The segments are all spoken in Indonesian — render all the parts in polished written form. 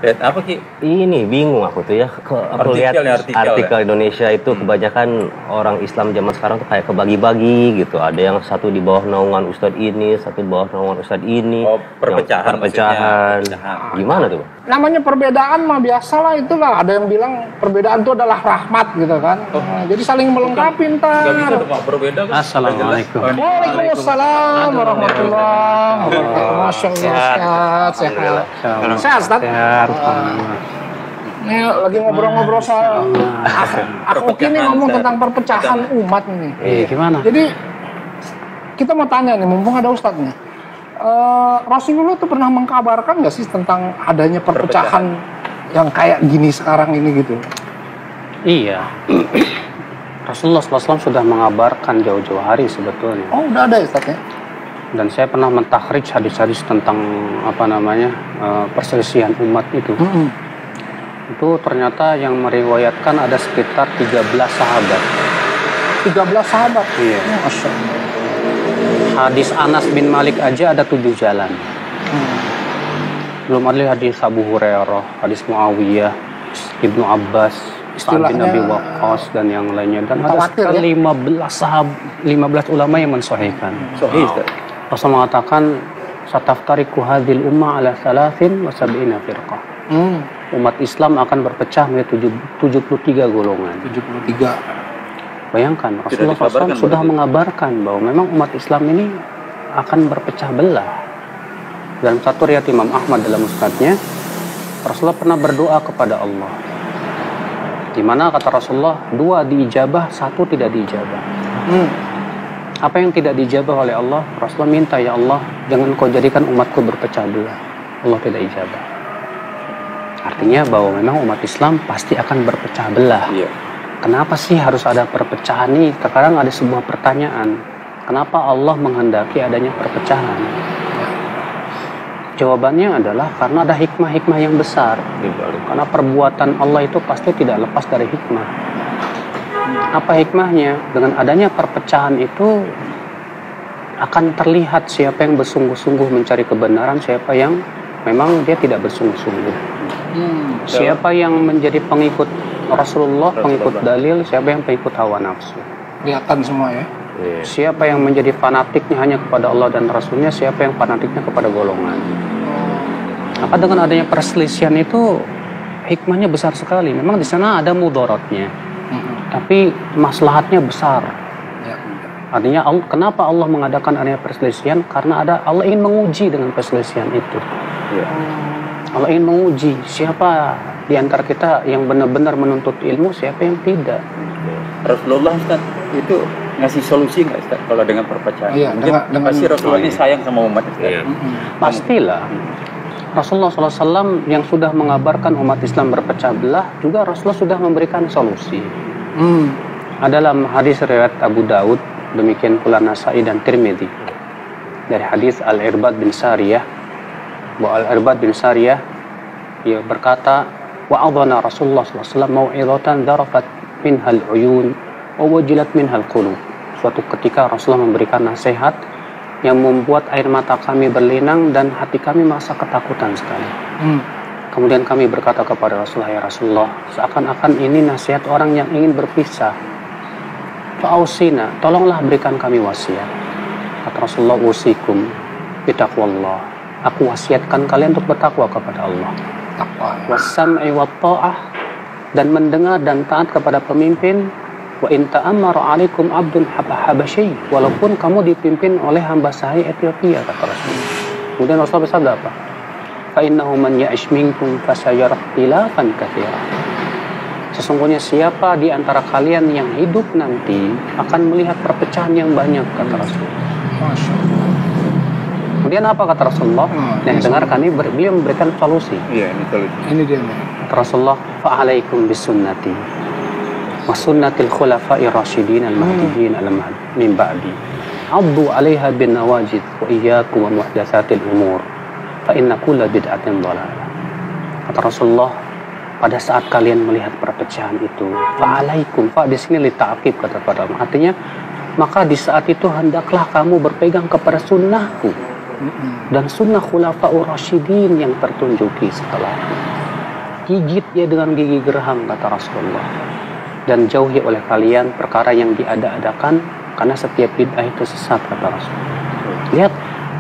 Apa Ki? Ini bingung aku tuh ya, aku lihat artikel Indonesia itu kebanyakan orang Islam zaman sekarang tuh kayak kebagi-bagi gitu. Ada yang satu di bawah naungan Ustadz ini, satu di bawah naungan Ustadz ini. Oh, perpecahan. Gimana tuh? Namanya perbedaan mah biasalah, itulah. Ada yang bilang perbedaan itu adalah rahmat gitu kan. Jadi saling melengkapi ntar. Gak bisa dong berbeda kan. Assalamualaikum. Waalaikumsalam warahmatullahi wabarakatuh. Masya Allah, sehat. Sehat, Ustaz? Nih lagi ngobrol-ngobrol soal aku ini ngomong tentang perpecahan umat nih. Gimana? Jadi kita mau tanya nih, mumpung ada Ustadz nih. Rasulullah tuh pernah mengkabarkan nggak sih tentang adanya perpecahan yang kayak gini sekarang ini gitu? Iya. Rasulullah SAW sudah mengabarkan jauh-jauh hari sebetulnya. Oh, udah ada ya Ustadz ya? Dan saya pernah mentakhrij hadis-hadis tentang perselisihan umat itu. Itu ternyata yang meriwayatkan ada sekitar 13 sahabat. 13 sahabat? Iya. Masya Allah. Hadis Anas bin Malik aja ada 7 jalan. Belum ada hadis Abu Hurairah, hadis Muawiyah, Ibnu Abbas, Sa'ad bin Abi Waqqas dan yang lainnya. Dan ada sekitar 15 ulama yang mensahihkan. Rasul mengatakan sataftariqu hadhil ummah ala 73 firqah. Umat Islam akan berpecah menjadi 73 golongan. 73. Bayangkan Rasulullah SAW sudah mengabarkan bahwa memang umat Islam ini akan berpecah belah. Dalam satu riwayat Imam Ahmad dalam musnadnya, Rasulullah pernah berdoa kepada Allah. Di mana kata Rasulullah, 2 diijabah, 1 tidak diijabah. Apa yang tidak dijabah oleh Allah, Rasulullah minta, ya Allah, jangan kau jadikan umatku berpecah belah. Allah tidak ijabah. Artinya bahwa memang umat Islam pasti akan berpecah belah. Iya. Kenapa sih harus ada perpecahan nih? Sekarang ada sebuah pertanyaan. Kenapa Allah menghendaki adanya perpecahan? Jawabannya adalah karena ada hikmah-hikmah yang besar. Karena perbuatan Allah itu pasti tidak lepas dari hikmah. Apa hikmahnya? Dengan adanya perpecahan itu akan terlihat siapa yang bersungguh-sungguh mencari kebenaran, siapa yang memang dia tidak bersungguh-sungguh. Siapa yang menjadi pengikut Rasulullah, pengikut dalil, siapa yang pengikut hawa nafsu. Kelihatan semua ya. Siapa yang menjadi fanatiknya hanya kepada Allah dan Rasulnya, siapa yang fanatiknya kepada golongan. Maka dengan adanya perselisihan itu hikmahnya besar sekali. Memang di sana ada mudaratnya, tapi maslahatnya besar. Artinya kenapa Allah mengadakan adanya perselisihan? Karena Allah ingin menguji dengan perselisihan itu. Allah ingin menguji siapa di antara kita yang benar-benar menuntut ilmu, siapa yang tidak. Rasulullah Ustaz itu ngasih solusi nggak Ustaz kalau dengan perpecahan? Iya, pasti Rasulullah ini sayang sama umat Ustaz. Pastilah. Rasulullah SAW yang sudah mengabarkan umat Islam berpecah belah, juga Rasulullah sudah memberikan solusi. Dalam hadis riwayat Abu Daud, demikian pula Nasai dan Tirmidzi, dari hadis Al-Irbad bin Sariyah, bahwa Al-Irbad bin Sariyah ia berkata, wa'adhana Rasulullah SAW mau'idhatan dzarafat minhal uyun wa wajilat minhal qulub. Suatu ketika Rasulullah memberikan nasihat yang membuat air mata kami berlinang dan hati kami merasa ketakutan sekali. Kemudian kami berkata kepada Rasulullah, ya Rasulullah, seakan-akan ini nasihat orang yang ingin berpisah. Fa'ausina, tolonglah berikan kami wasiat. Kata Rasulullah, usikum bitaqwallah. Aku wasiatkan kalian untuk bertakwa kepada Allah. Wassam'i wa ta'ah, dan mendengar dan taat kepada pemimpin. Wa in ta'ammara 'alaikum 'abdun habasyi, walaupun kamu dipimpin oleh hamba sahaya Ethiopia, kata Rasulullah. Kemudian Rasulullah bersabda apa? Fa innahu man ya'ish minkum fasayara ikhtilafan katsira. Sesungguhnya siapa di antara kalian yang hidup nanti akan melihat perpecahan yang banyak, kata Rasulullah. Kemudian apa kata Rasulullah? Dengarkan, ini beliau memberikan solusi. Iya, ini solusi. Ini dia. Kata Rasulullah, fa'alaikum bisunnati wa sunnatil khulafa'ir rasyidin al-mahdiyyin min ba'di. Addu 'alaiha bin nawajid wa iyyakum wa muhdatsatil umur. Fa inna kulla bid'atin dhalalah. Kata Rasulullah, pada saat kalian melihat perpecahan itu, fa'alaikum, fa di sini li ta'qib, kata para ulama. Artinya, maka di saat itu hendaklah kamu berpegang kepada sunnahku dan sunnah khulafa'ur rasyidin yang tertunjuki setelahku. gigit dia dengan gigi geraham, kata Rasulullah, dan jauhi oleh kalian perkara yang diada-adakan, karena setiap bid'ah itu sesat, kata Rasulullah. Lihat,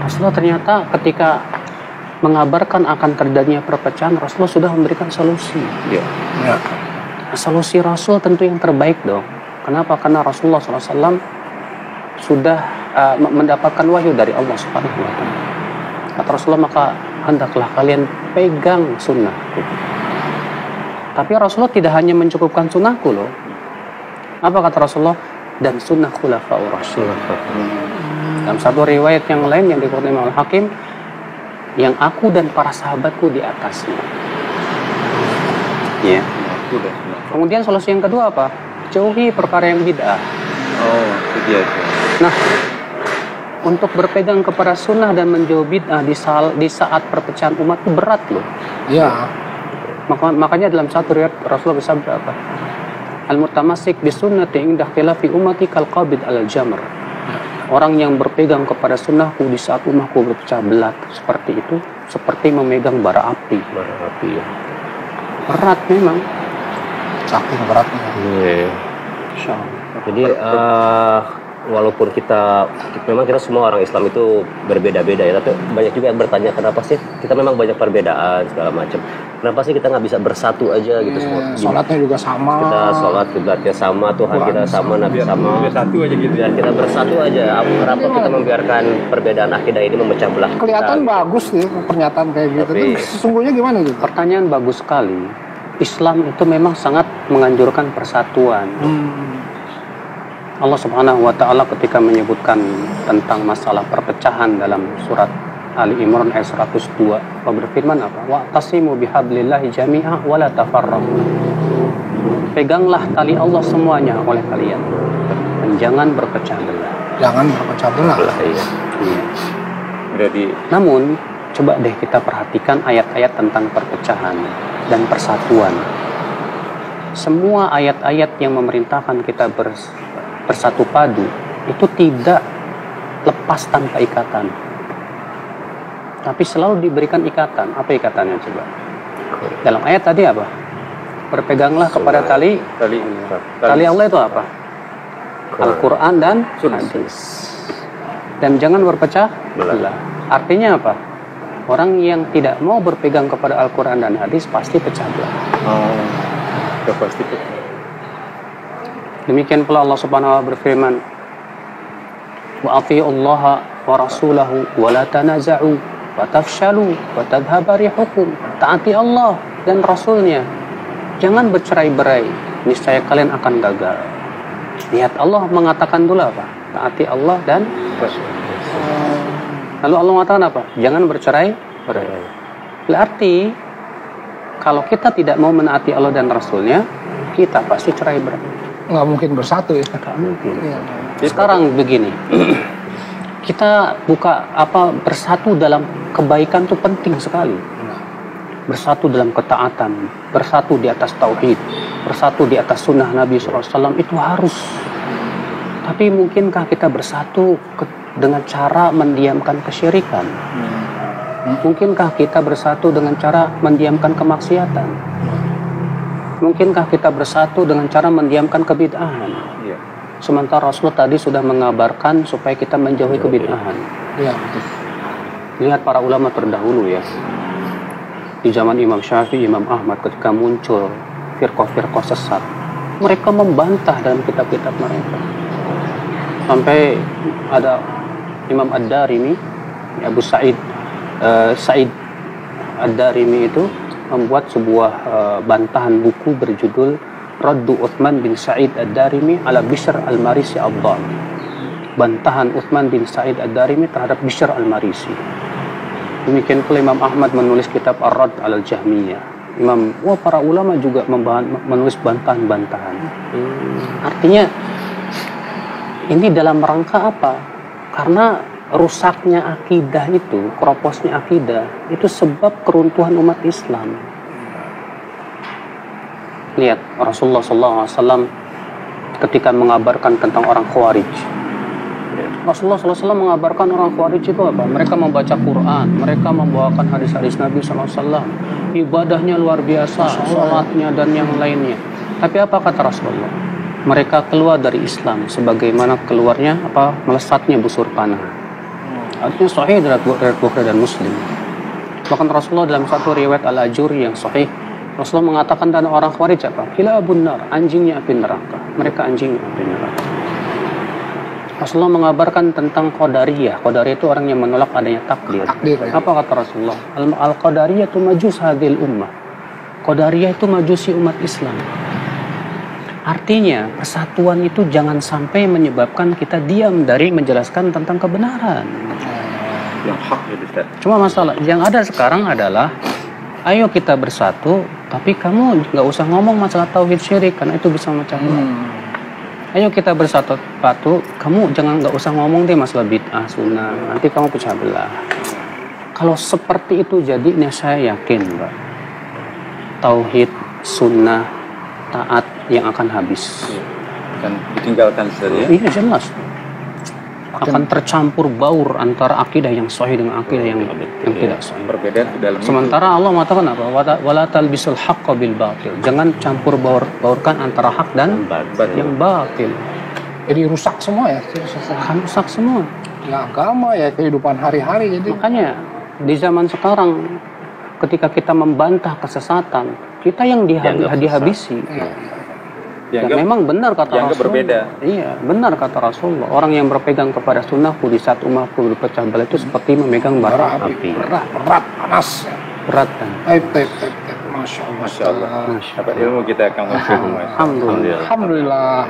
Rasulullah ternyata ketika mengabarkan akan terjadinya perpecahan, Rasulullah sudah memberikan solusi. Ya. Solusi Rasul tentu yang terbaik dong. Kenapa? Karena Rasulullah SAW sudah mendapatkan wahyu dari Allah Subhanahu wa Ta'ala. Kata Rasulullah, maka hendaklah kalian pegang sunnahku. Tapi Rasulullah tidak hanya mencukupkan sunnahku loh. Apa kata Rasulullah? Dan sunnah khulafaur rasyidin. Dalam satu riwayat yang lain yang dikutip oleh Hakim, yang aku dan para sahabatku di atasnya. Ya. Kemudian solusi yang kedua apa? Jauhi perkara yang bid'ah. Oh, itu dia tuh. Nah, untuk berpegang kepada sunnah dan menjauh bid'ah di saat perpecahan umat itu berat loh. Ya. Makanya dalam satu riwayat Rasulullah bersabda apa? Al-mutamasik bi sunnati inda khilafi ummati kal qabid alal jamr. Orang yang berpegang kepada sunnahku di saat umatku berpecah belah seperti itu, seperti memegang bara api. Bara api ya. Berat memang. Saking beratnya. Iya. Jadi walaupun kita memang kita semua orang Islam itu berbeda-beda ya, tapi banyak juga yang bertanya kenapa sih kita memang banyak perbedaan segala macam. Kenapa sih kita nggak bisa bersatu aja gitu semua? Sholatnya juga sama. Kita sholat kiblatnya sama, Tuhan kita sama, Nabi sama. Biar satu aja gitu. Biar kita bersatu aja. Kenapa kita membiarkan perbedaan akidah ini memecah belah? Kelihatan kita, bagus nih pernyataan kayak gitu. Tapi, Tapi sesungguhnya gimana gitu? Pertanyaan bagus sekali. Islam itu memang sangat menganjurkan persatuan. Allah Subhanahu wa Ta'ala ketika menyebutkan tentang masalah perpecahan dalam surat Ali Imran ayat 102, Allah berfirman apa? Wa'tasimu bihablillahi jami'a wa la tafarraqu. Peganglah tali Allah semuanya oleh kalian dan jangan berpecah belah. Jangan berpecah belah. Iya. Berarti Namun coba deh kita perhatikan ayat-ayat tentang perpecahan dan persatuan. Semua ayat-ayat yang memerintahkan kita bersatu padu itu tidak lepas tanpa ikatan, tapi selalu diberikan ikatan. Apa ikatannya coba? Dalam ayat tadi apa? Berpeganglah kepada tali Allah itu apa? Al-Quran dan hadis. Dan jangan berpecah belah. Artinya apa? Orang yang tidak mau berpegang kepada Al-Quran dan hadis pasti pecah belah. Itu pasti pecah. Demikian pula Allah Subhanahu wa Ta'ala berfirman, wa athi'ullaha wa rasulahu wa la tanaza'u wa tafshalu wa tadhhaba rihukum. Taati Allah dan Rasulnya, jangan bercerai-berai, niscaya kalian akan gagal. Lihat, Allah mengatakan dulu apa? Taati Allah dan Rasul. Lalu Allah mengatakan apa? Jangan bercerai-berai. Berarti kalau kita tidak mau menaati Allah dan Rasulnya, kita pasti cerai-berai. Nggak mungkin bersatu ya. Nggak mungkin. Sekarang begini, kita bersatu dalam kebaikan itu penting sekali. Bersatu dalam ketaatan, bersatu di atas tauhid, bersatu di atas sunnah Nabi SAW itu harus. Tapi mungkinkah kita bersatu dengan cara mendiamkan kesyirikan? Mungkinkah kita bersatu dengan cara mendiamkan kemaksiatan? Mungkinkah kita bersatu dengan cara mendiamkan kebid'ahan? Iya. Sementara Rasulullah tadi sudah mengabarkan supaya kita menjauhi kebid'ahan. Iya. Lihat para ulama terdahulu ya. Di zaman Imam Syafi'i, Imam Ahmad ketika muncul firqah-firqah sesat, mereka membantah dalam kitab-kitab mereka. Sampai ada Imam Ad-Darimi, Abu Sa'id Ad-Darimi itu membuat sebuah bantahan buku berjudul Raddu Uthman bin Sa'id Ad-Darimi ala Bishr al-Marisi Abdal. Bantahan Uthman bin Sa'id Ad-Darimi terhadap Bishr al-Marisi. Demikian pula Imam Ahmad menulis kitab Ar-Radd al-Jahmiyah. Para ulama juga menulis bantahan-bantahan. Artinya ini dalam rangka apa? Karena rusaknya akidah itu, keroposnya akidah itu sebab keruntuhan umat Islam. Lihat Rasulullah SAW ketika mengabarkan tentang orang Khawarij. Rasulullah SAW mengabarkan orang Khawarij itu apa? Mereka membaca Quran, mereka membawakan hadis-hadis Nabi SAW, ibadahnya luar biasa, sholatnya dan yang lainnya. Tapi apa kata Rasulullah? Mereka keluar dari Islam sebagaimana keluarnya melesatnya busur panah. Artinya sahih dari Bukhari dan Muslim. Bahkan Rasulullah dalam satu riwayat Al-Ajuri yang sahih, Rasulullah mengatakan dan orang Khawarij apa? Kilabun nar, anjingnya api neraka. Mereka anjingnya api neraka. Rasulullah mengabarkan tentang Qadariyah. Qadariyah itu orang yang menolak adanya takdir. Apa kata Rasulullah? Al-Qadariyah itu majus hadil ummah. Qadariyah itu majusi umat Islam. Artinya persatuan itu jangan sampai menyebabkan kita diam dari menjelaskan tentang kebenaran. Yang hak ya Ustaz. Cuma masalah yang ada sekarang adalah ayo kita bersatu, tapi kamu nggak usah ngomong masalah tauhid syirik karena itu bisa memecah belah. Ayo kita bersatu, kamu nggak usah ngomong deh masalah bid'ah sunnah, nanti kamu pecah belah. Kalau seperti itu jadinya saya yakin, Mbak, tauhid, sunnah, taat yang akan habis. Kan ditinggalkan saja. Iya jelas. Akan tercampur baur antara akidah yang sahih dengan akidah yang tidak sahih. Perbedaan dalam Sementara Allah mengatakan apa? Wala talbisul haqqa bil batil. Jangan campur baurkan antara hak dan yang batil. Jadi rusak semua ya. Akan rusak semua. Ya agama ya kehidupan hari-hari jadi. Makanya di zaman sekarang ketika kita membantah kesesatan, kita yang dihabisi. Dan memang benar kata Rasulullah. Berbeda. Iya, benar kata Rasulullah. Orang yang berpegang kepada sunnahku di saat umatku berpecah belah itu seperti memegang bara api. Berat, panas. Berat kan. Masya Allah. Dapat ilmu kita akan Alhamdulillah. Alhamdulillah.